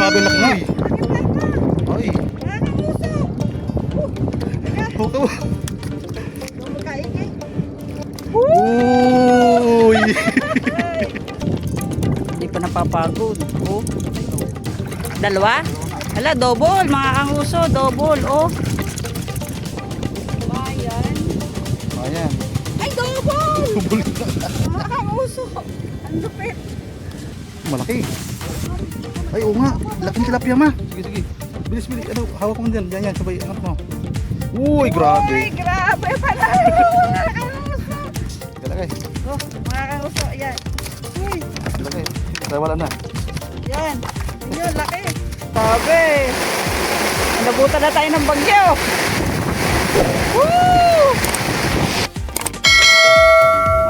grabe laki nga. Ay. Okay. Uy. Hindi pa napapagod. Oh. Dalawa? Hala, double. Mga kanguso, double. Oh. Ayan. Ayan. Ay, double! Mga kanguso. Ang lupit. Malaki. Ay, oo nga. Laking tilapia ma. Sige, sige. Bilis, bilis. Ano, hawak mo dyan. Yan, yan. Sabay, anak mo. Uy, grabe. Uy, grabe pala. Mga kanguso. Galagay. Oh, mga kanguso. Ayan. Uy. Galagay. Kaya wala na. Yan. Yun, laki. Sabi. Nabutan na tayo ng bagyo. Woo!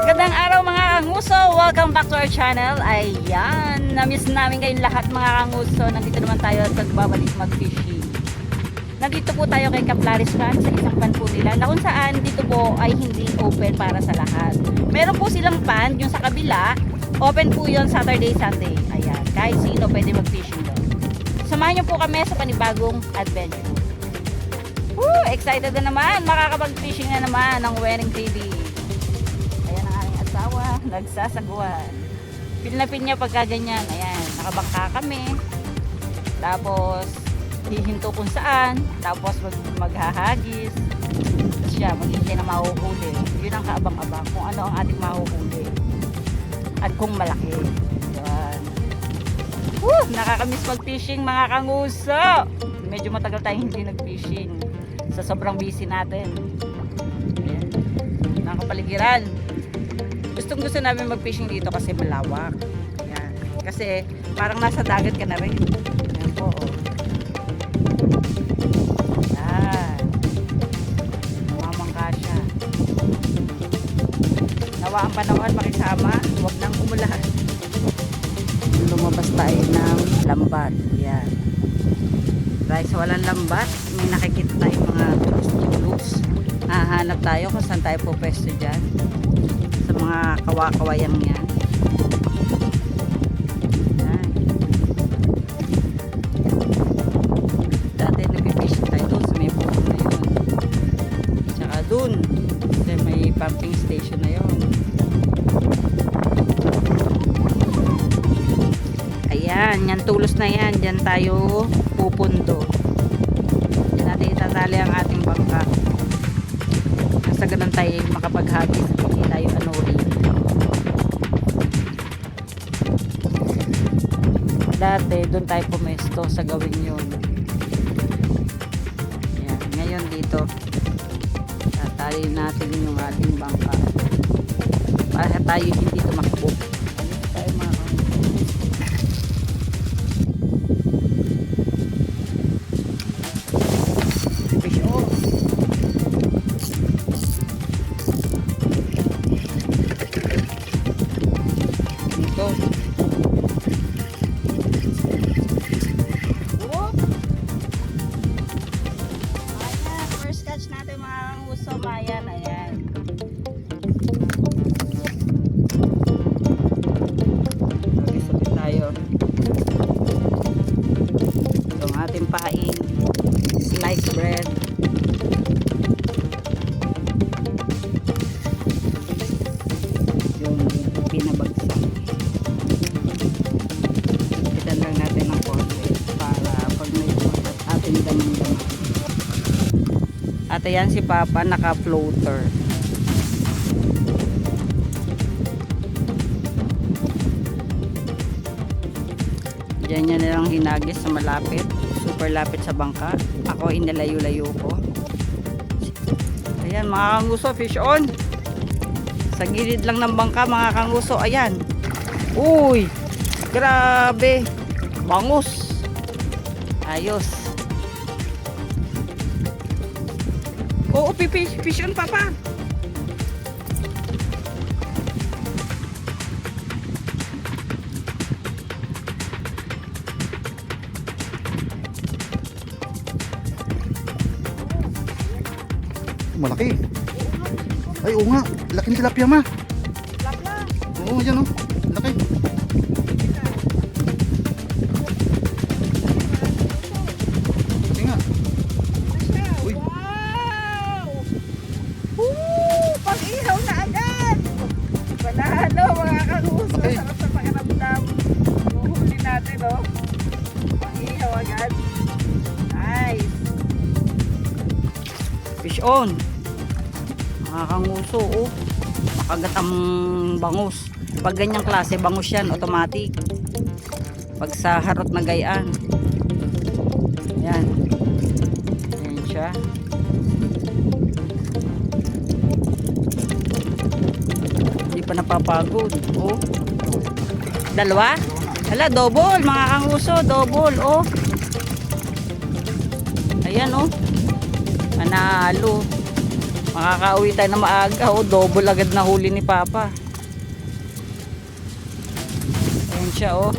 Magandang araw mga kanguso. Welcome back to our channel. Ayan. Namiss namin kayong lahat mga kanguso. Nandito naman tayo at nagbabalik mag-fishing. Nandito po tayo kay Caplaris Ranch sa isang pan po nila na kung saan dito po ay hindi open para sa lahat. Meron po silang pan, yung sa kabila, open po yon Saturday, Sunday. Ayan, kahit sino pwede mag-fishing doon. Samahan niyo po kami sa panibagong adventure. Woo! Excited na naman, makakapag-fishing na naman ng Wedding TV. Ayan ang aking asawa, nagsasaguan. Feel na feel niya pagka ganyan. Ayan, nakabangka kami. Tapos, hihinto kung saan, tapos maghahagis. Tapos siya, maghihintay na mahuhuli. Yun ang kaabang-abang kung ano ang ating mahuhuli. At kung malaki. Yan. Woo! Nakakamiss mag-fishing mga kanguso. Medyo matagal tayong hindi nag-fishing. Sa sobrang busy natin. Ayan. Nakapaligiran. Gustong gusto namin mag-fishing dito kasi malawak. Ayan. Kasi parang nasa dagat ka na rin. Ayan po. Oh. Yan. Namamangka siya. Nawa ang panahon makisama. Huwag nang umulan. Lumabas tayo ng lambat. Yan. Dahil sa walang lambat, may nakikita tayong mga tulos. Hahanap tayo kung saan tayo po pwesto dyan. Sa mga kawakawayang yan. Dun kasi may pumping station na yon. Ayan, yan tulos na yan, dyan tayo pupundo. Dyan natin itatali ang ating bangka sa ganun tayo makapaghagis, hindi tayo anuri. Dati dun tayo pumesto sa gawin yun. Ayan, ngayon dito tatali natin yung ating bangka para tayo hindi tumakbo. Tayo mga fish off. Dito first catch natin mga kanguso. Ayan, ayan. Sabit tayo. Itong ating pain. Sliced bread. Yung pinabagsak. Pitan lang natin ng konti para pag may ating damang-damang. At ayan si Papa naka-floater. Diyan niya nilang hinagis sa malapit. Super lapit sa bangka. Ako inalayo-layo ko. Ayan mga kanguso, fish on. Sa gilid lang ng bangka mga kanguso. Ayan. Uy! Grabe! Bangus! Ayos! Oo, fish on Papa. Malaki. Ay, oo nga. Laking tilapia ma. Lapla. Oo, yan oh. Laki. Papish on. Mga kanguso, oh. Makagat ang bangus. Pag ganyang klase, bangus yan, automatic. Pag sa harot na gayaan. Yan. Yan siya. Hindi pa napapagod. Oh. Dalawa? Hala, double. Mga kanguso, double. Oh. Ayan, oh. Manalo. Makakauwi tayo na maaga. Oh, double agad na huli ni Papa. Ayan siya, oh.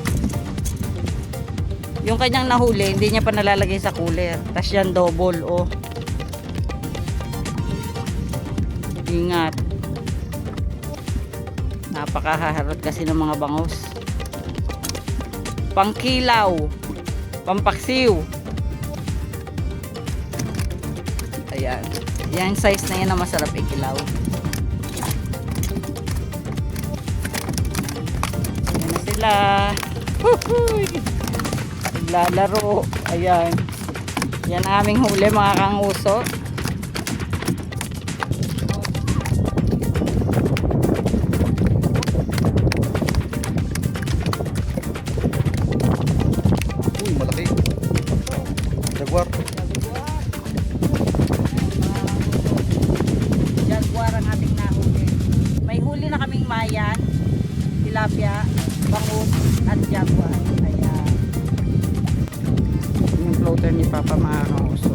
Yung kanyang nahuli, hindi niya pa nalalagay sa cooler. Tapos yan, double, oh. Ingat. Napakahaharot kasi ng mga bangus. Pangkilaw. Pampaksiw. Ayan. Yan size na yan na masarap ikilaw. Ayan na sila. Huhuy! Naglalaro. Ayan. Yan ang aming huli mga kanguso. Uy, malaki. Jaguar. Jaguar ang ating nahuli. May huli na kaming mayan, tilapia, bangus, at jaguar. Ayan. Yung floater ni Papa mga kanguso.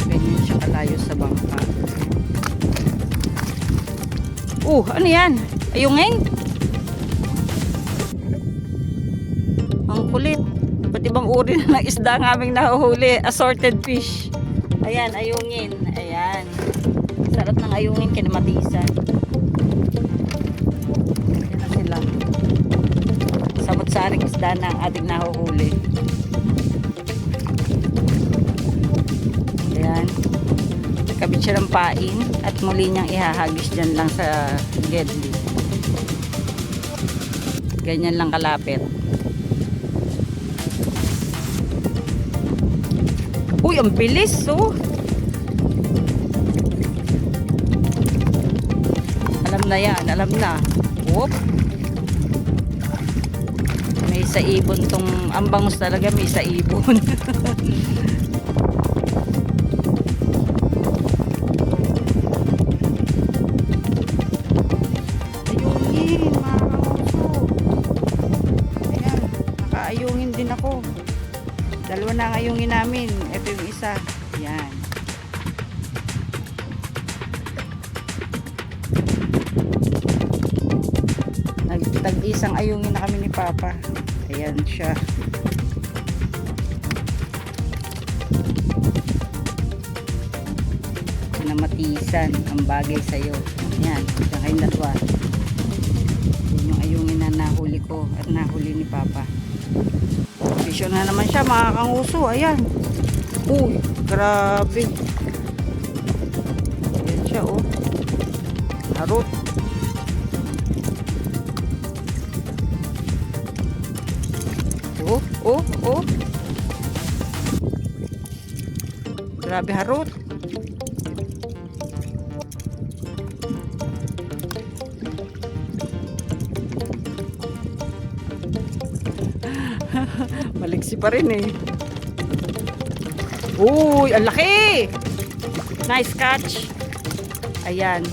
Ganyan siya kalayo sa bangka. Ano yan? Ayungin? Ang kulit. Ba't ibang uri na ng isda ang aming nahuhuli? Assorted fish. Ayan, ayungin. Ayan. Sarap ng ayungin kinamatisan. Ayan na sila. Samot-saring isda na ang ating nahuhuli. Ayan. Nakabit siya ng pain at muli niyang ihahagis dyan lang sa gedli. Ganyan lang kalapit. Uy, ang bilis, oh. Alam na yan, alam na. Whoop. May sa ibon tong, ang bangus talaga may sa ibon. Ayungin, mga kanguso. Ayan, nakaayungin din ako. Dalawa na ang ayungin namin. Ito yung isa. Yan. Nagtag-isang ayungin na kami ni Papa. Ayan siya. Namatisan ang bagay sa'yo. Yan. Siya kayong dalawa. Yan yung ayungin na nahuli ko at nahuli ni Papa. Vision na naman siya mga kanguso. Ayan. Uy, grabe. Ayan siya, oh. Harot. Oh. Grabe harot. Maliksi pa rin eh. Uy, ang laki! Nice catch. Ayan.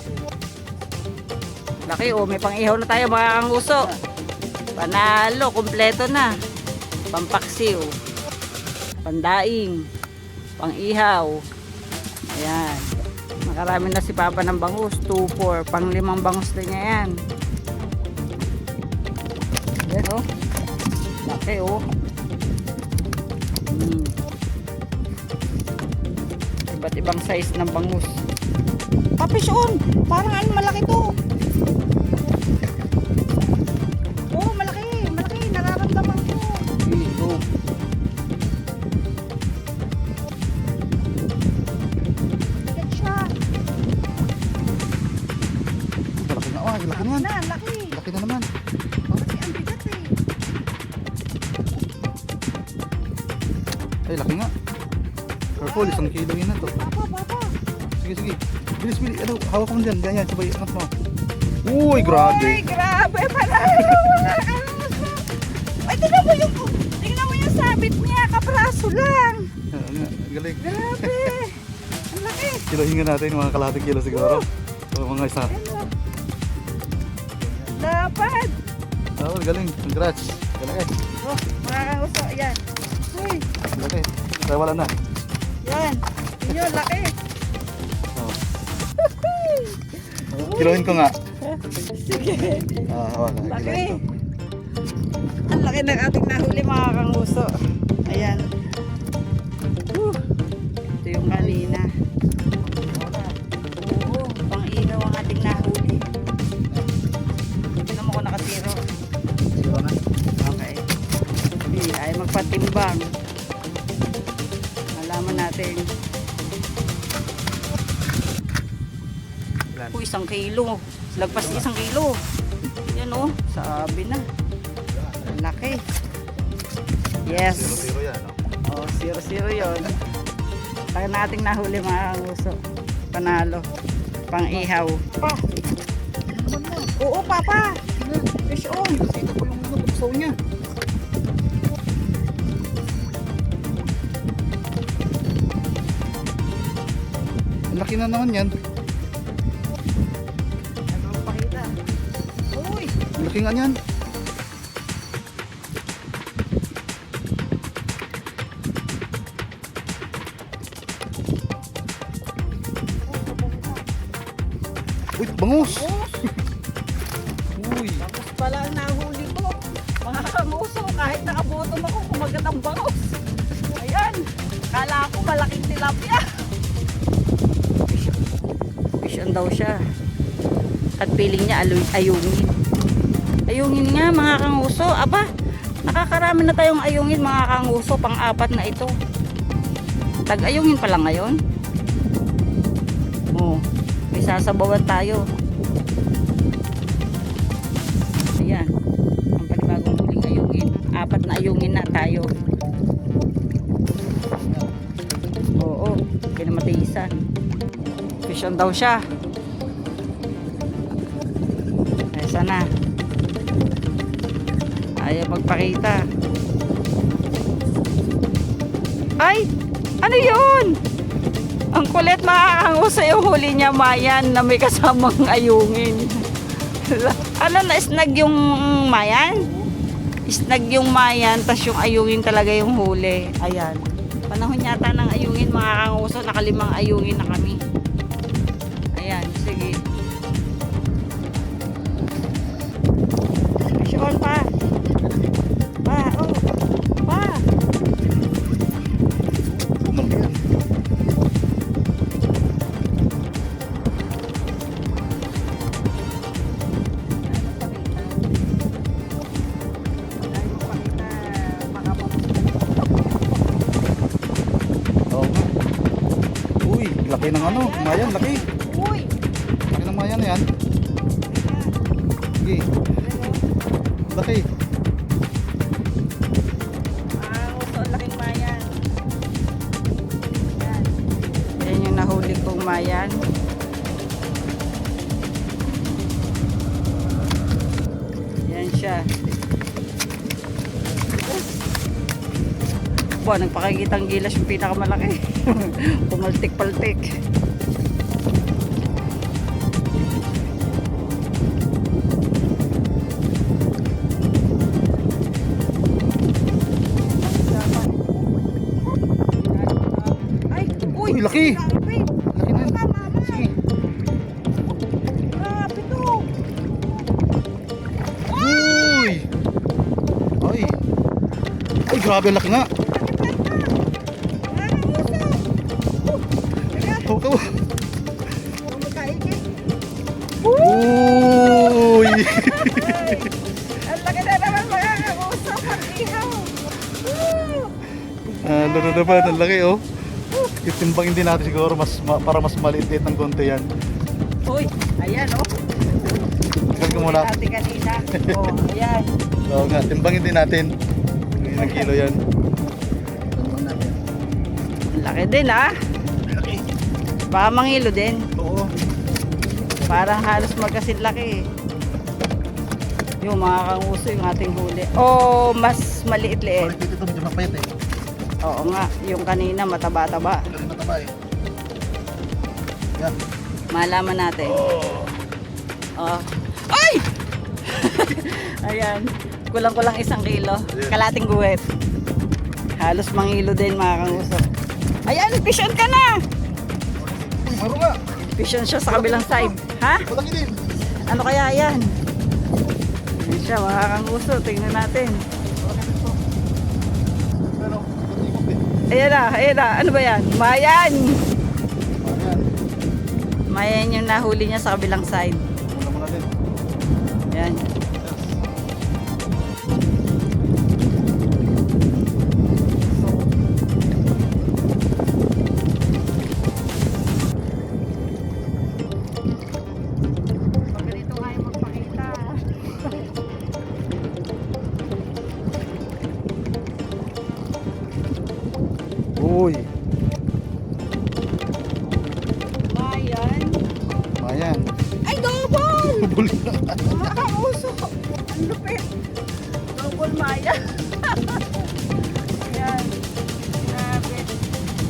Laki, oh. May pang-ihaw na tayo mga kanguso. Panalo, kumpleto na. Pampaksiw. Pandaing. Pang-ihaw. Ayan. Makarami na si Papa ng bangus. 2, 4. Pang-5 bangus na niya yan. Ayan, oh. Laki, oh. Iba't ibang size ng bangus. Papish on! Parang ano malaki to. Oh, malaki. Malaki. Nararamdaman ko. Dito. Bigat siya. Malaki na. Oh, laki na yan. Laki. Laki na naman. Kasi ang bigat eh. Ay, laki nga. Alcohol, 1 kilo yun na to. Sige, sige. Bilis, bilis. Ano, hawak mo dyan. Yan, yan. Sabay, angat mo. Uy, grabe. Uy, grabe pala. Ay, tingnan mo yung sabit niya. Kapraso lang. Galing. Grabe. Ang laki. Kilohin nga natin, mga kalahating kilo siguro. O, mga isa. Dapat. Oo, galing. Congrats. Galing. Oh, makakauso. Ayan. Uy, Galing. Kaya wala na. yan. Yun, laki. Oo. Kilohin ko nga. Sige. Hawak. Laki. Kilohin ko. Ang laki ng ating nahuli mga kanguso. Ayan. Ito yung kanina. Oo, pang-ilaw ang ating nahuli. Tignan mo ko nakatiro. Siguro na. Okay. Hindi, ay magpatimbang. Malaman natin. Ilan? 1 kilo. Lagpas 1 kilo. Yan o, sabi na. Laki. Yes. Zero yan. No? Oh, 0-0 yun. Tayo nating nahuli mga kanguso. Panalo. Pang-ihaw. Pa. Oo, papa. Fish on. Ito po yung nabuksaw niya. Ang laki na naman yan. Ano pakita? Uy. Ang laki nga yan. Uy, bangus! Uy! Tapos pala ang nahuli ko. Mga kanguso, kahit nakabutom ako, kumagat ang bangos. Ayan. Kala ko malaking tilapia. Fish on daw siya. At piling niya ayungin. Ayungin nga mga kanguso. Aba, nakakarami na tayong ayungin mga kanguso. Pang-apat na ito. Tag-ayungin pa lang ngayon. Oh, may sasabawan tayo. Ayan. Ang panibagong huling ayungin. 4 na ayungin na tayo. Oo, kinamatisan. Fish on daw siya. Ay, sana. Ayaw magpakita. Ay! Ano yun? Ang kulit makakanguso yung huli niya, Mayan, na may kasamang ayungin. Ano na, snag yung Mayan? Snag yung Mayan, tas yung ayungin talaga yung huli. Ayan. Panahon yata ng ayungin mga kanguso, nakalimang ayungin na kami. Ayan, sige. Fish on pa. Pa, oh. Pa. Malaki yan. Oo nga. Uy, laki ng ano, Mayan, laki. Uy! Laki ng Mayan na yan. Sige. Laki. Gusto laking Mayan. Yan. Yan yung nahuli kong Mayan. Yan siya. Buwan, nagpakikitang gilas yung pinakamalaki. Pumaltik-paltik. Ay, uy! Uy, laki. Grabe! Laki na. Sige. Grabe to! Uy! Ay. Ay, grabe, laki nga. Ikaw. Uy! Ang laki na naman mga kausap ang ihaw. Ano na naman, ang laki oh. Itimbangin din natin siguro para mas maliit ng konti yan. Uy, ayan oh. Tignan ko muna. Ating kanina. Oh, ayan. Oo nga, timbangin din natin. Ilang kilo yan. Laki din ah. Malaki. Baka mangilo din. Oo. Parang halos magkasit laki eh. Yung mga kanguso yung ating huli. O mas maliit-liit. Bakit ito medyo mapayat eh. Oo nga, yung kanina mataba-taba. Galing mataba eh. Yan. Malaman natin. Oh. Ay! Ayan. Kulang-kulang 1 kilo. Kalating guwet. Halos mangilo din mga kanguso. Ayan, fishon ka na! Uy, maro nga. Fishon siya sa kabilang side. Ha? Malaki din. Ano kaya yan? Ayan siya mga kanguso. Tingnan natin. Malaki din to. Pero, ikot din. Ayan na, ayan na. Ano ba yan? Mayan! Ayan. Mayan yung nahuli niya sa kabilang side. Muna din. Ayan. Pag ganito ayaw magpakita. Uy. Mayan. Ayan. Ay, double! Buli na. Nakakauso. Ang lupit. Double Maya. Ayan. Grabe.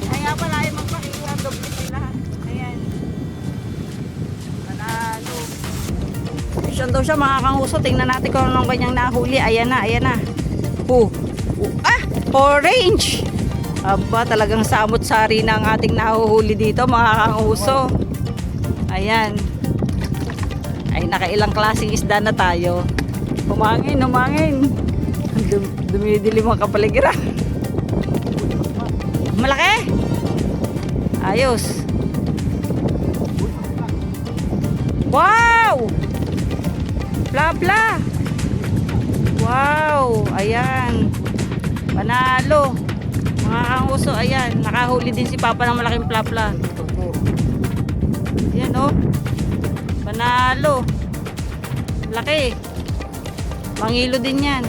Kaya pala ay magpakita. Doble sila. Ayan. Panalo. Fishon daw siya mga kanguso. Tingnan natin kung anong kanyang nahuli. Ayan na, ayan na. Ah! Orange! Aba, talagang samot-sari na ang ating nahuhuli dito mga kanguso. Ayan. Ay, nakailang klaseng isda na tayo. Humangin, humangin. Dumidilim ang kapaligiran. Malaki! Ayos. Wow! Pla-pla! Wow! Ayan. Panalo. Mga kanguso, ayan. Nakahuli din si Papa ng malaking pla-pla. Ayan oh. Panalo. Laki. Mangilo din yan.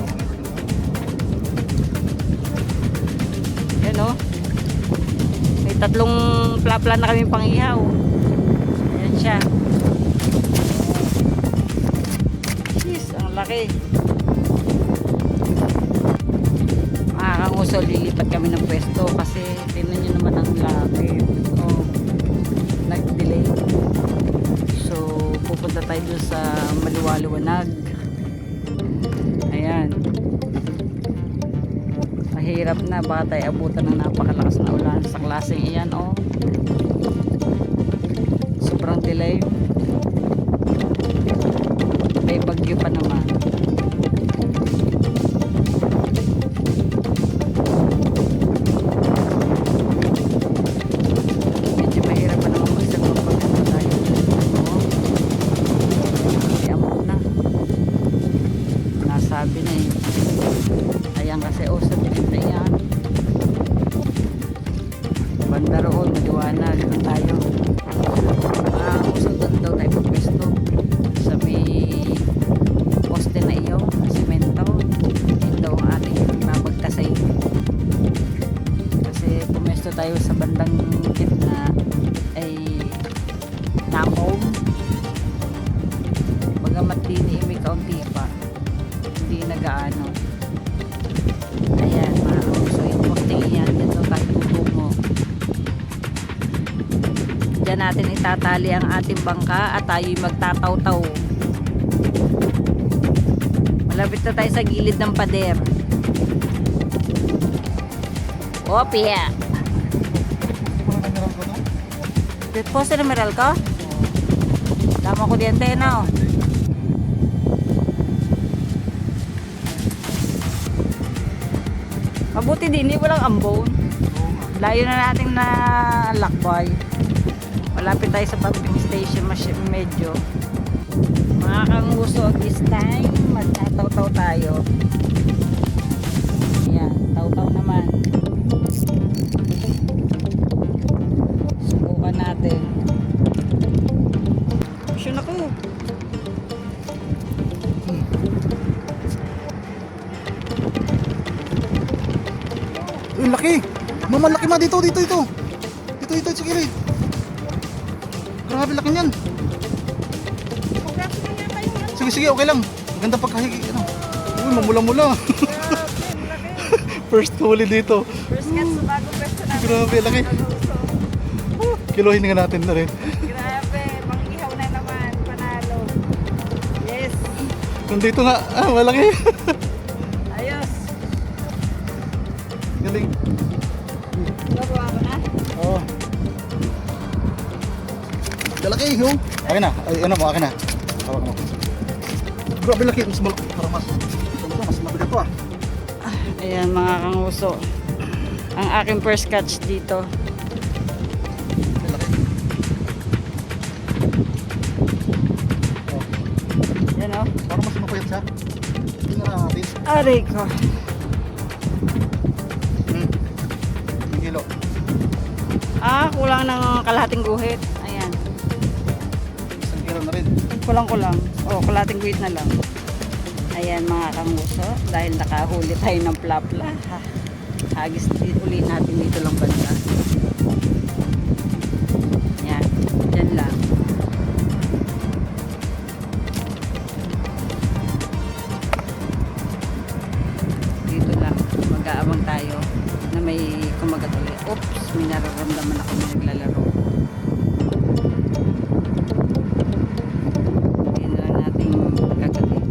Ayan oh. May 3 pla-pla na kami pangihaw. Ayan siya. Jeez, ang laki. Mga kanguso, lilipat kami ng pwesto kasi tingnan nyo naman ang laki. Oh, nag-delay. So, pupunta tayo dun sa Maliwaliwanag. Ayan. Mahirap na, baka tayo abutan ng napakalakas na ulan sa klaseng iyan, oh. Sobrang delay. May bagyo pa naman. Medyo mahirap pa naman magsagot pag ito tayo. Oh. Kaya mo na. Nasabi na eh. Ayan kasi sa dilim na yan. Banda roon, maliwanag na tayo. Doon daw tayo pagpwesto sa may poste na iyo, semento. Yun daw ang ating mabagtasay. Kasi pumwesto tayo sa bandang gitna ay napom. Bagamat din may kaunti pa, hindi nagaano. Ayan, mga kauso, yung posting yan, dito tayo tutungo. Diyan natin itatali ang ating bangka at tayo'y magtataw-taw. Malapit na tayo sa gilid ng pader. Opia! Po sa numeral ko? Tama ko di antena, oh. Mabuti din, walang ambon. Layo na natin na lakbay. Malapit tayo sa pumping station, medyo. Mga kanguso, this time, magtataw-taw tayo. Ayan, taw-taw naman. Subukan natin. Pasyon ako. Uy, laki! Mamalaki ma dito. Dito sa gilid. Grabe laki niyan. Sige, okay lang. Maganda pagkahigi. Ano. Uy, mamula-mula. First huli dito. First catch sa bagong pwesto namin. Grabe, laki. Kilohin nga natin na rin. Grabe, pang-ihaw na naman. Panalo. Yes. Nandito nga. Malaki. Ayos. Galing. Gawa ko na. Oo. Lalaki, yung. Akin na. Ay, ano mo, akin na. Hawak mo. Grabe laki. Mas malaki. Parang mas mabigat to ah. Ayan mga kanguso. Ang aking first catch dito. Lalaki. Oh. Yan o. Parang mas mapayat siya. Tingnan na natin. Aray ko. Yung kilo. Kulang ng kalahating guhit. Ayan. Isang kilo na rin. Kulang. Kalahating guhit na lang. Ayan mga kanguso. Dahil nakahuli tayo ng plapla. Hagis uli natin dito lang banda. Ayan. Diyan lang. Dito lang. Mag-aabang tayo na may kumagat ulit. Oops, may nararamdaman ako na naglalaro. Hindi na lang natin gagawin.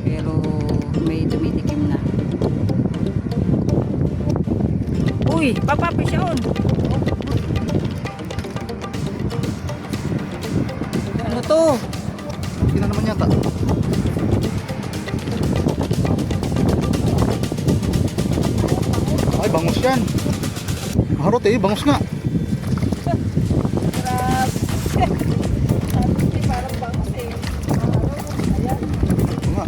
Pero may dumitikim na. Uy, papapisyon! Ano to? Hindi na naman yata. Ay, bangus yan. Harot bangus nga. Parang bangus eh. Ayan. Oo nga.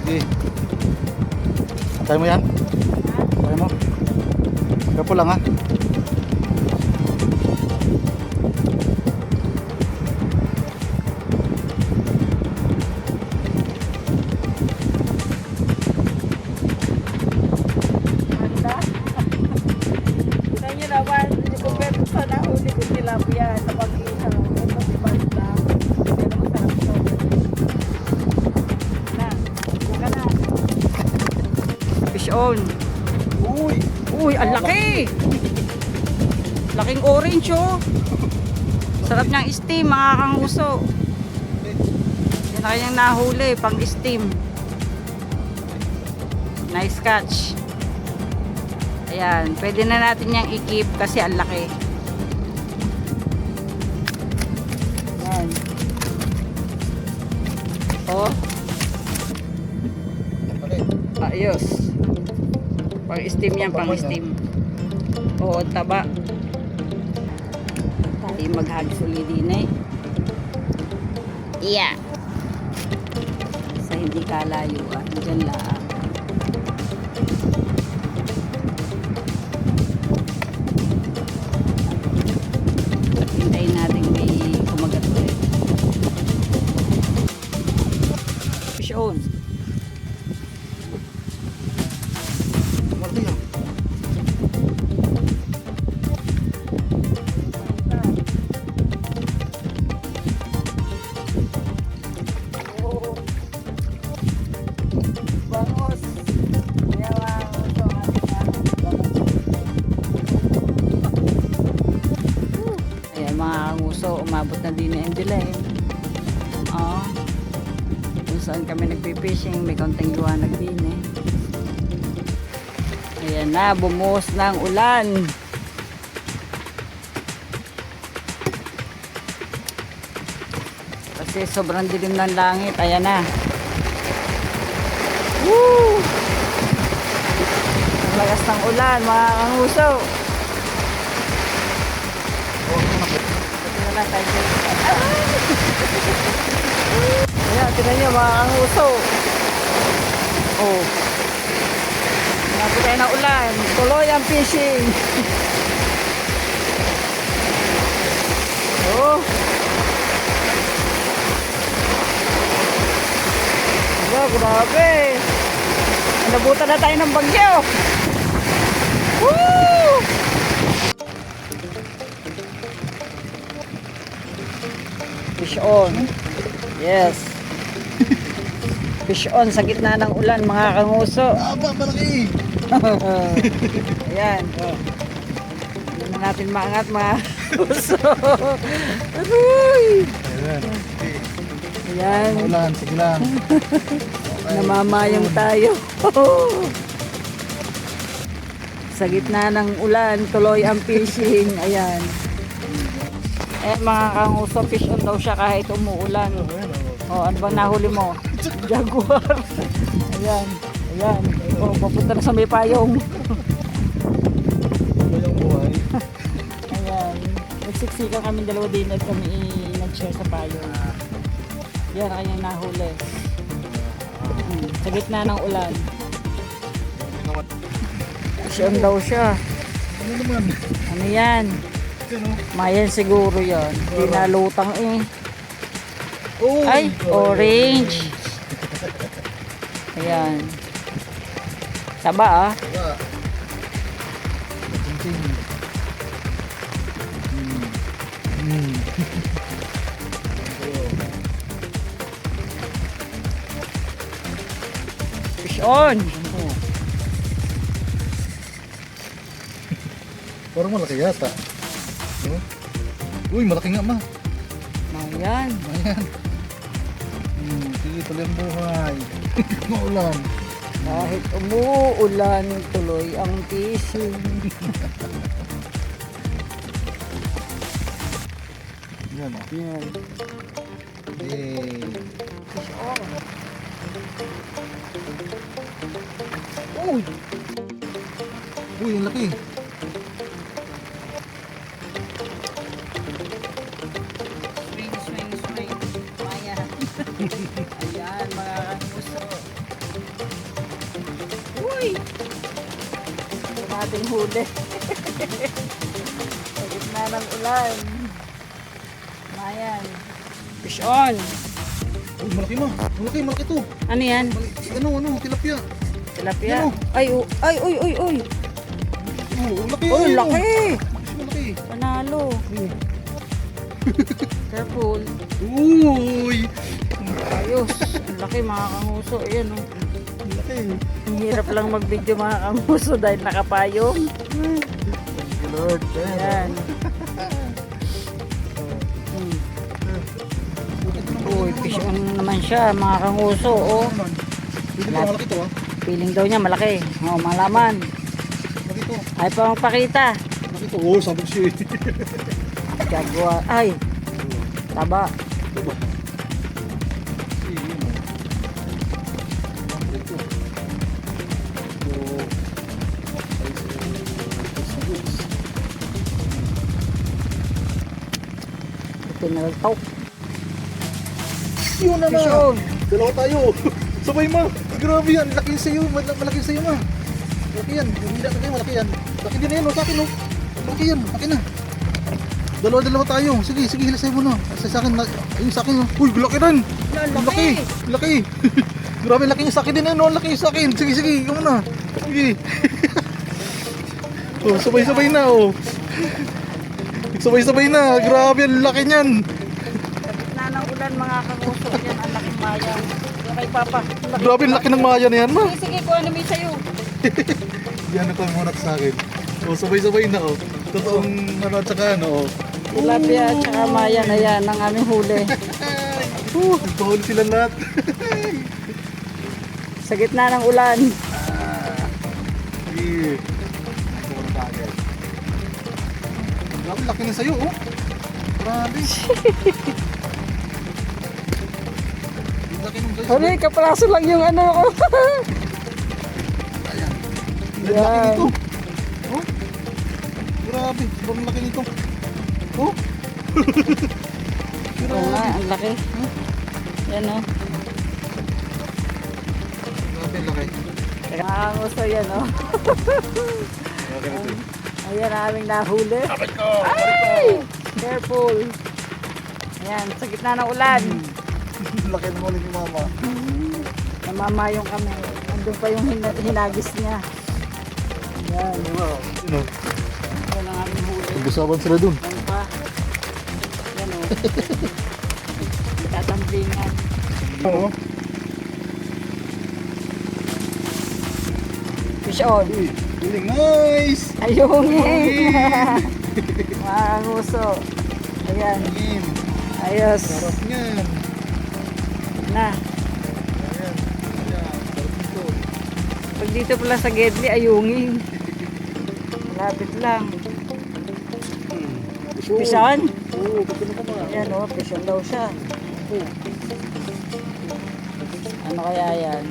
Sige. Antay mo yan. Antay mo. Kapo lang ha. Tilapia sa pag-ihaw. Ito si Banda. Pero masarap ito. Na. Buka na. Fish on. Uy, ang laki! Laking orange oh. Sarap niyang steam mga kanguso. Yan na kanyang nahuli pang steam. Nice catch. Ayan, pwede na natin niyang i-keep kasi ang laki. Ayan. Oh. Ayos. Pang steam yan, pang steam. Oo, taba. Tayo maghagis ulit din eh. Yeah. Sa hindi kalayuan. Diyan lang. Hintayin natin may kumagat ulit. Fish on. Malaki yan. Bangos. Ayan mga kanguso, umabot na din ang delay. Kung saan kami nagpipishing, may konting liwanag din eh. Ayan na, bumuhos na ang ulan. Kasi sobrang dilim ng langit. Ayan na. Woo! Ang lakas ng ulan, mga kanguso. Ito na lang tayo. Ayan, tignan nyo mga kanguso. Oh. Nabot tayo ng ulan. Tuloy ang fishing. Oh. Aba, grabe. Nabutan na tayo ng bagyo. Woo! Fish on. Yes. Fish on sa gitna ng ulan, mga kanguso. Aba, malaki. Ayan. Hindi na natin maangat, mga kanguso. Aray! Ayan. Ayan. Ulan, sige lang. Namamayong tayo. Sa gitna ng ulan, tuloy ang fishing. Ayan. Eh, mga kanguso, fish on daw siya kahit umuulan. O, ano bang nahuli mo? Jaguar. Ayan. Ayan. O, papunta na sa may payong. Bayang buhay. Ayan. Nagsiksikan kami dalawa din at kami nag-share sa payong. Yan ang kanyang nahuli. Sa gitna ng ulan. Fish on daw siya. Ano naman? Ano yan? Ano? Mayan siguro yan. Hindi nalutang eh. Oh, Ay, orange. Ayan. Taba ah. Aba. Fish on. Parang malaki yata. No? Uy, malaki nga ma. Mayan. Ayan. Sige, tuloy ang buhay. Maulan. Kahit umuulan, tuloy ang fishing. Yan o. Yan. Hey. Fish on. Uy! Uy, ang laki. Swing, swing, swing. Mayan. Ayan, mga kanguso. Uy! Ito nating huli. Sa gitna ng ulan. Mayan. Fish on. Uy, malaki ma. Malaki, malaki to. Ano yan? Ano, tilapia. Tilapia? Ano? Ay, ay, uy, uy, uy. Oh, laki. Uy, ayun, laki. Malaki. Panalo. Careful. Uy. Ayos. Ang laki, mga kanguso. Ayan, oh. Laki. Ang hirap lang mag-video, mga kanguso, dahil nakapayong. Lord. Ayan. Hmm. Uy, fish on naman siya, mga kanguso, oh. Hindi pa malaki to ha. Feeling daw niya malaki. Oh, malaman. Malaki to. Ay pa magpakita. Malaki to. Oh, sabog siya eh. Jaguar. Ay. Taba. Diba? Pinaltok. Yun na Fish na. on. Dalawa tayo. Sabay ma. Grabe yan. Laki sa'yo. Malaki sa'yo ma. Laki yan. Hindi na kayo. Malaki yan. Laki din na yan. O, sa akin o. Laki yan. Laki na. Dalawa tayo. Sige, sige. Hilasay mo na. Sa akin. Ayun sa akin. Uy, laki rin. Laki. Laki. Grabe laki yung sa akin din. Ano, laki sa akin. Sige, sige. Ikaw na. Sige. Oh, sabay-sabay na oh. Sabay-sabay na. Grabe ang laki niyan. Sa gitna ng ulan, mga kanguso. Yan, ang laking mayang. Yung kay Papa. Grabe ang laki ng maya na yan ma. Sige, sige. Kung ano may sa'yo. Yan ito ang munat sa akin. Oh, sabay-sabay na oh. Totoong ano at saka ano oh. Tilapia at saka mayan. Ayan, ang aming huli. Nagpahuli sila lahat. Sa gitna ng ulan. Sige. Grabe, laki na sa'yo oh. Grabe. Laki ng guys. Huli, kapraso lang yung ano ko. Ayan. Yan. Laki nito. Oh. Grabe, sobrang laki nito. Oh. Oo nga, ang laki. Yan o. Grabe, laki. Nakakanguso yan o. Grabe nito. Ayan ang aming nahuli. Kapit ko! Ay! Careful. Ayan, sa gitna ng ulan. Laki ng huli ni mama. Namamayong kami. Andun pa yung hinagis niya. Ayan. Wow. Ano? Ayan ang aming huli. Gusaban sila dun. Ayan pa. Ayan o. Tatamblingan. Oo. Fish on. Uy, feeling nice. Ayungin. Mga nguso. Ayan. Ayan. Ayos. Sarap niyan. Na. Ayan. Ayan. Sarap nito. Pag dito pala sa Gedli, ayungin. Malapit lang. Pison? Oo, pati na ka Ayan o, pison daw siya. Ano kaya yan?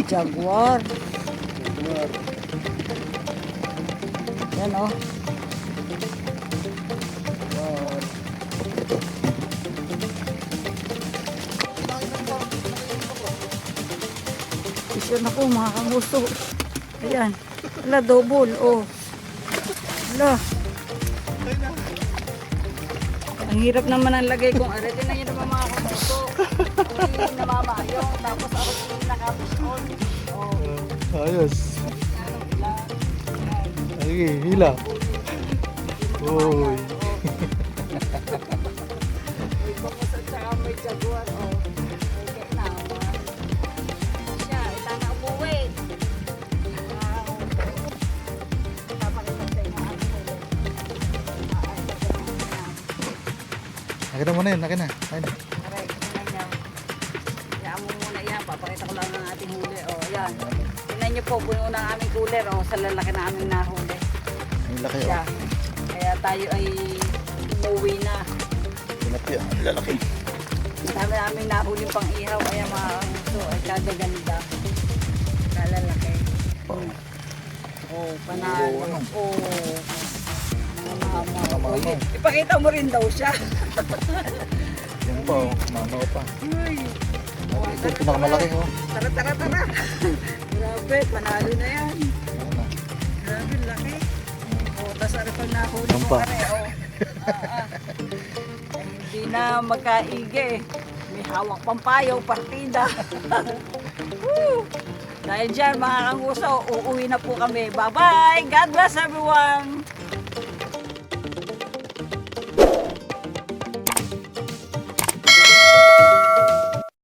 Jaguar. Ayan o. Pison ako mga kanguso. Ayan. Wala, double. Oh. Wala. Ang hirap naman ang lagay kong arete na yun naman mga kanguso. Hindi namamayong. Tapos ako yung nakapison. Oh. Ayos. Sige, hila. Uy. May bangus at saka may jaguar. Oh. May naman. Siya, ita na umuwi. Papakita sa inyo ang huli. Akin na muna yun, akin na. Akin na. Aray, tingnan niyo. Hayaan mo muna yan. Papakita ko lang ang ating huli. Oh, yan. Tingnan niyo po, puno na ang aming cooler. Oh, sa lalaki na aming nahuli. Ang laki Siya. oh. Kaya tayo ay umuwi na. Tilapia, ang lalaki. Dami namin nahuling pang ihaw. Kaya mga kanguso ay kagaganda. Kalalaki. Oh, panalo. Oo, ano? Oh. Mama. Mama. Uy, ipakita mo rin daw siya. Yan pa oh, mama pa. Uy. Ito, pinakamalaki oh. Tara, tara, tara. Grabe, panalo na yan. Ayan na. Grabe, laki. Oh, tas ano pag nahuli Yan mo pa. kare, oh. Ay, hindi na magkaige. May hawak pang payaw, partida. Woo! Dahil dyan, mga kanguso, uuwi na po kami. Bye-bye! God bless everyone!